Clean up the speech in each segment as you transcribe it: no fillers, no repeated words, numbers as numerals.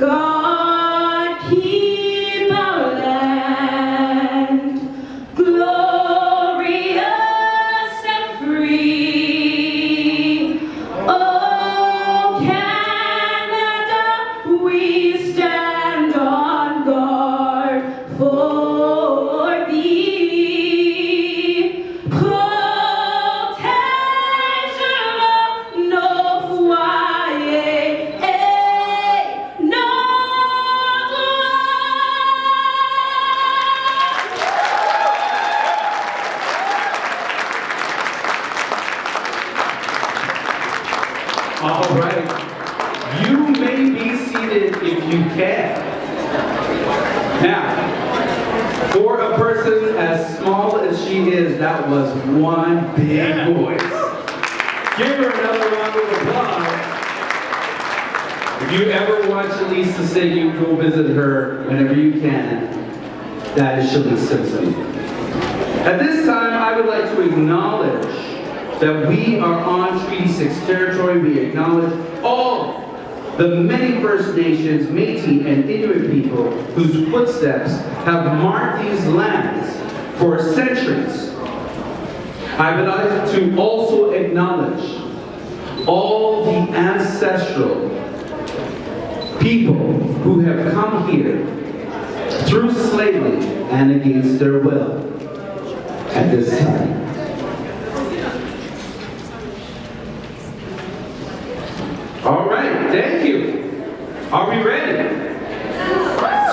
God keep our land glorious and free. Oh, Canada, we stand on guard for thee. Protection of no foyer, no All right. You may be seated if you can. Now, for a person as small as she is, that was one big voice. Give her another round of applause. If you ever want Shalise to sing, you go visit her whenever you can. That is Shalise Simpson. At this time, I would like to acknowledge that we are on Treaty 6 territory. We acknowledge all the many First Nations, Métis, and Inuit people whose footsteps have marked these lands for centuries. I would like to also acknowledge all the ancestral people who have come here through slavery and against their will at this time. All right, thank you. Are we ready?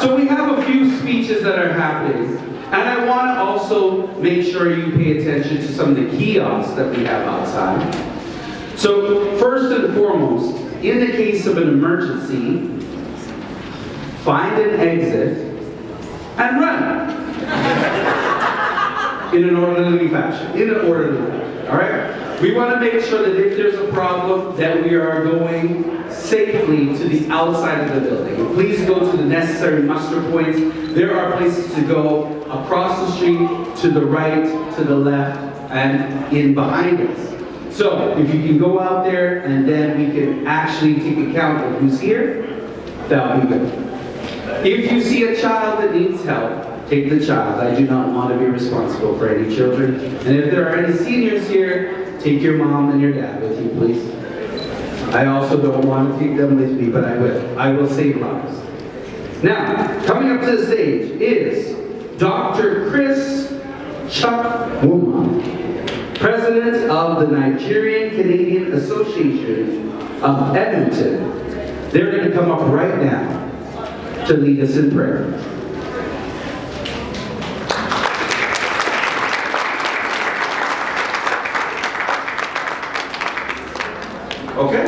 So we have a few speeches that are happening, and I want to also make sure you pay attention to some of the kiosks that we have outside. So first and foremost, in the case of an emergency, find an exit and run. In an orderly fashion, all right? We want to make sure that if there's a problem, that we are going safely to the outside of the building. Please go to the necessary muster points. There are places to go across the street, to the right, to the left, and in behind us. So if you can go out there and then we can actually take account of who's here, that would be good. If you see a child that needs help, take the child. I do not want to be responsible for any children. And if there are any seniors here, take your mom and your dad with you, please. I also don't want to take them with me, but I will. I will save lives. Now, coming up to the stage is Dr. Chris Chukwuma, President of the Nigerian-Canadian Association of Edmonton. They're going to come up right now to lead us in prayer. Okay?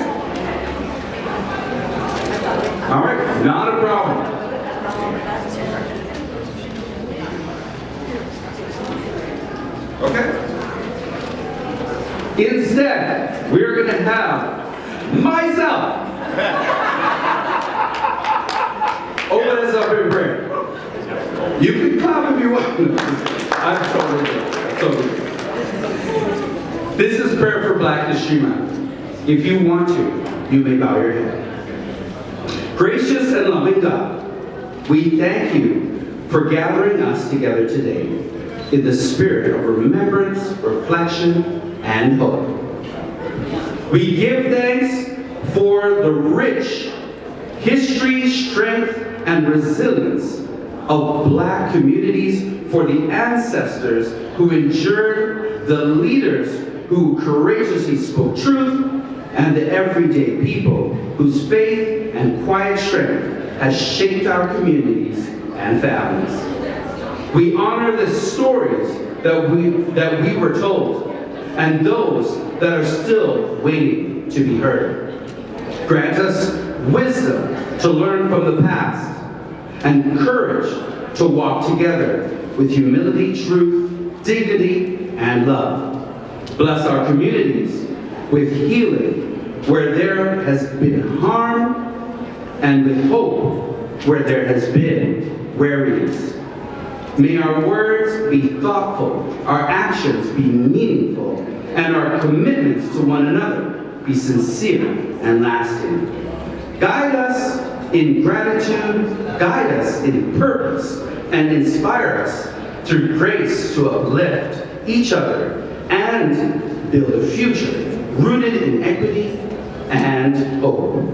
All right, not a problem. Okay? Instead, we're going to have myself open us up in prayer. You can clap if you want. I'm totally good. This is prayer for Black History Month. If you want to, you may bow your head. Gracious and loving God, we thank you for gathering us together today in the spirit of remembrance, reflection, and hope. We give thanks for the rich history, strength, and resilience of Black communities, for the ancestors who endured, the leaders who courageously spoke truth, and the everyday people whose faith and quiet strength has shaped our communities and families. We honor the stories that we were told and those that are still waiting to be heard. Grant us wisdom to learn from the past and courage to walk together with humility, truth, dignity, and love. Bless our communities with healing where there has been harm, and with hope where there has been weariness. May our words be thoughtful, our actions be meaningful, and our commitments to one another be sincere and lasting. Guide us in gratitude, guide us in purpose, and inspire us through grace to uplift each other and build a future rooted in equity and hope.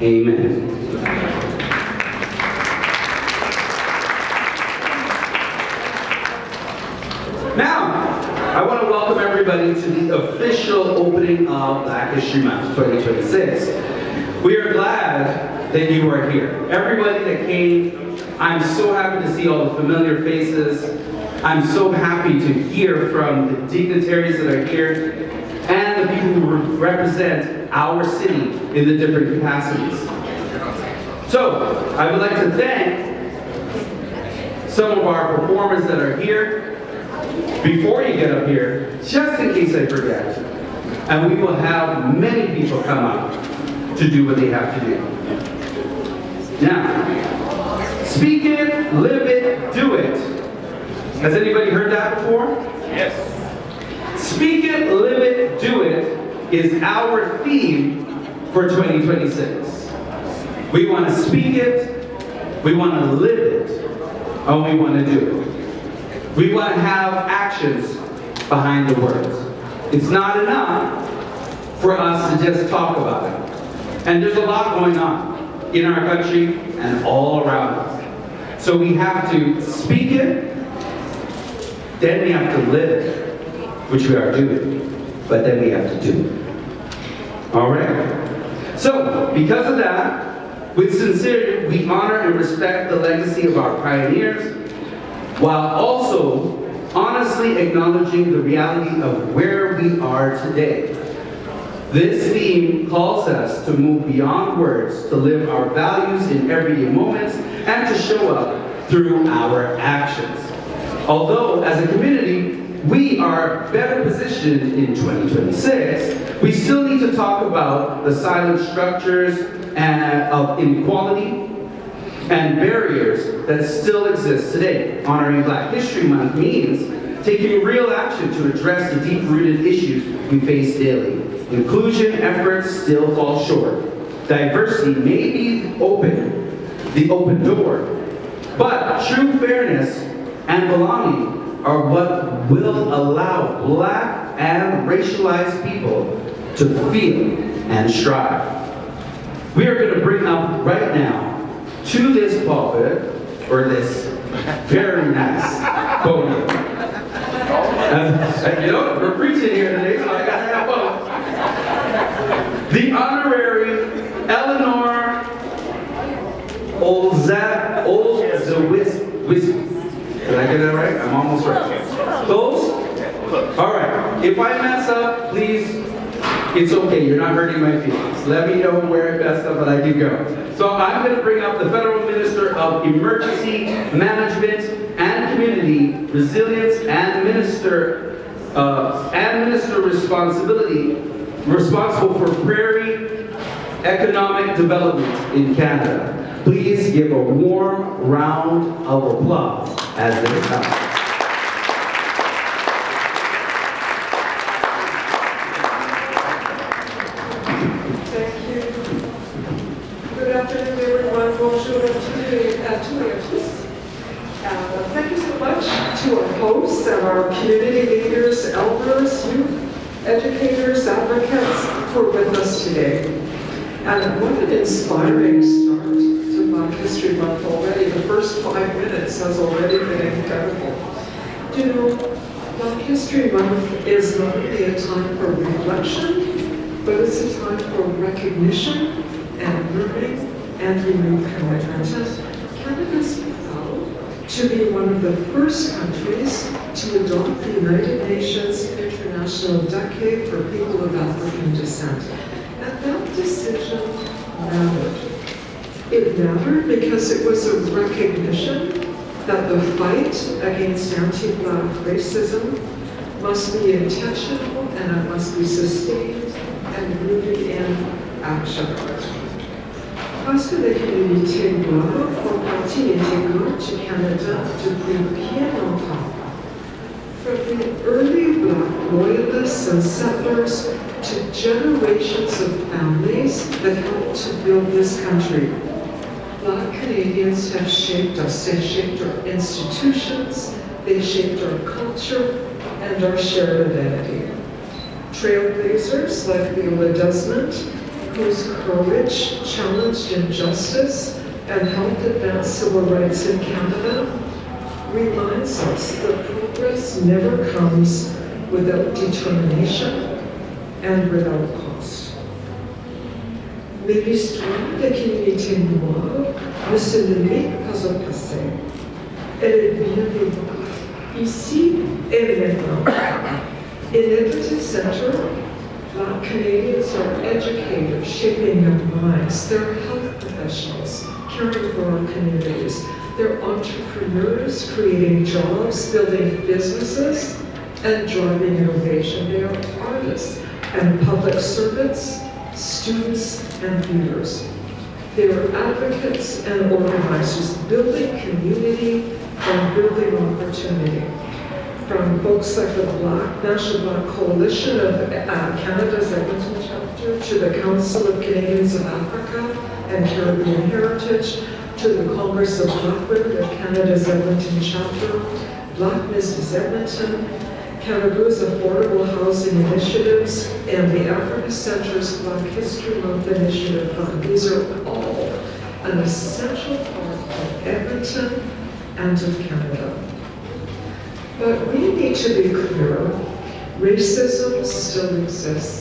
Amen. Now, I want to welcome everybody to the official opening of Black History Month 2026. We are glad that you are here. Everybody that came, I'm so happy to see all the familiar faces. I'm so happy to hear from the dignitaries that are here and the people who represent our city in the different capacities. So, I would like to thank some of our performers that are here. Before you get up here, just in case I forget, and we will have many people come up to do what they have to do. Now, speak it, live it, do it. Has anybody heard that before? Yes. Speak it, live it, do it is our theme for 2026. We want to speak it, we want to live it, and we want to do it. We want to have actions behind the words. It's not enough for us to just talk about it. And there's a lot going on in our country and all around us. So we have to speak it, then we have to live it, which we are doing, but then we have to do it. All right? So, because of that, with sincerity, we honor and respect the legacy of our pioneers, while also honestly acknowledging the reality of where we are today. This theme calls us to move beyond words, to live our values in everyday moments, and to show up through our actions. Although, as a community, we are better positioned in 2026, we still need to talk about the silent structures of inequality and barriers that still exist today. Honoring Black History Month means taking real action to address the deep-rooted issues we face daily. Inclusion efforts still fall short. Diversity may be the open door, but true fairness and belonging are what will allow Black and racialized people to feel and strive. We are going to bring up right now to this pulpit, or this very nice podium. You know, we're preaching here today, so I got to have both. The honorary Eleanor Olzewis. Did I get that right? I'm almost right. Close? All right. If I mess up, please, it's okay. You're not hurting my feelings. Let me know where I messed up and I can go. So I'm going to bring up the Federal Minister of Emergency Management and Community Resilience and Minister responsible for prairie economic development in Canada. Please give a warm round of applause as they come. Thank you. Good afternoon, everyone. Bonjour à tous et à tous. Thank you so much to our hosts and our community leaders, elders, youth, educators, advocates who are with us today. And what an inspiring start to Black History Month already. The first 5 minutes has already been incredible. You know, Black History Month is not only a time for reflection, but it's a time for recognition and learning and renewed commitment. Canada's proud to be one of the first countries to adopt the United Nations International Decade for People of African Descent. And that decision mattered. It mattered because it was a recognition that the fight against anti-Black racism must be intentional and it must be sustained and rooted in action. Parce que la communauté noire font partie intégrante du Canada depuis bien longtemps. From the early Black loyalists and settlers to generations of families that helped to build this country. Black Canadians have shaped us. They shaped our institutions, they shaped our culture and our shared identity. Trailblazers like Viola Desmond, whose courage challenged injustice and helped advance civil rights in Canada, reminds us that progress never comes without determination and without cost. Mais l'histoire des communautés noires ne se limite pas au passé. Elle est bien vivante, ici et maintenant. In Edmonton Centre, Black Canadians are educators shaping their minds. They're health professionals caring for our communities. They're entrepreneurs creating jobs, building businesses, and driving innovation. They are artists and public servants, students and leaders. They are advocates and organizers, building community and building opportunity. From folks like the National Black Coalition of Canada's Edmonton chapter, to the Council of Canadians of Africa and Caribbean Heritage, to the Congress of Black Women of Canada's Edmonton chapter, Black Mrs. Edmonton, Canada's Affordable Housing Initiatives, and the Africa Center's Black History Month Initiative Fund. These are all an essential part of Edmonton and of Canada. But we need to be clear, racism still exists.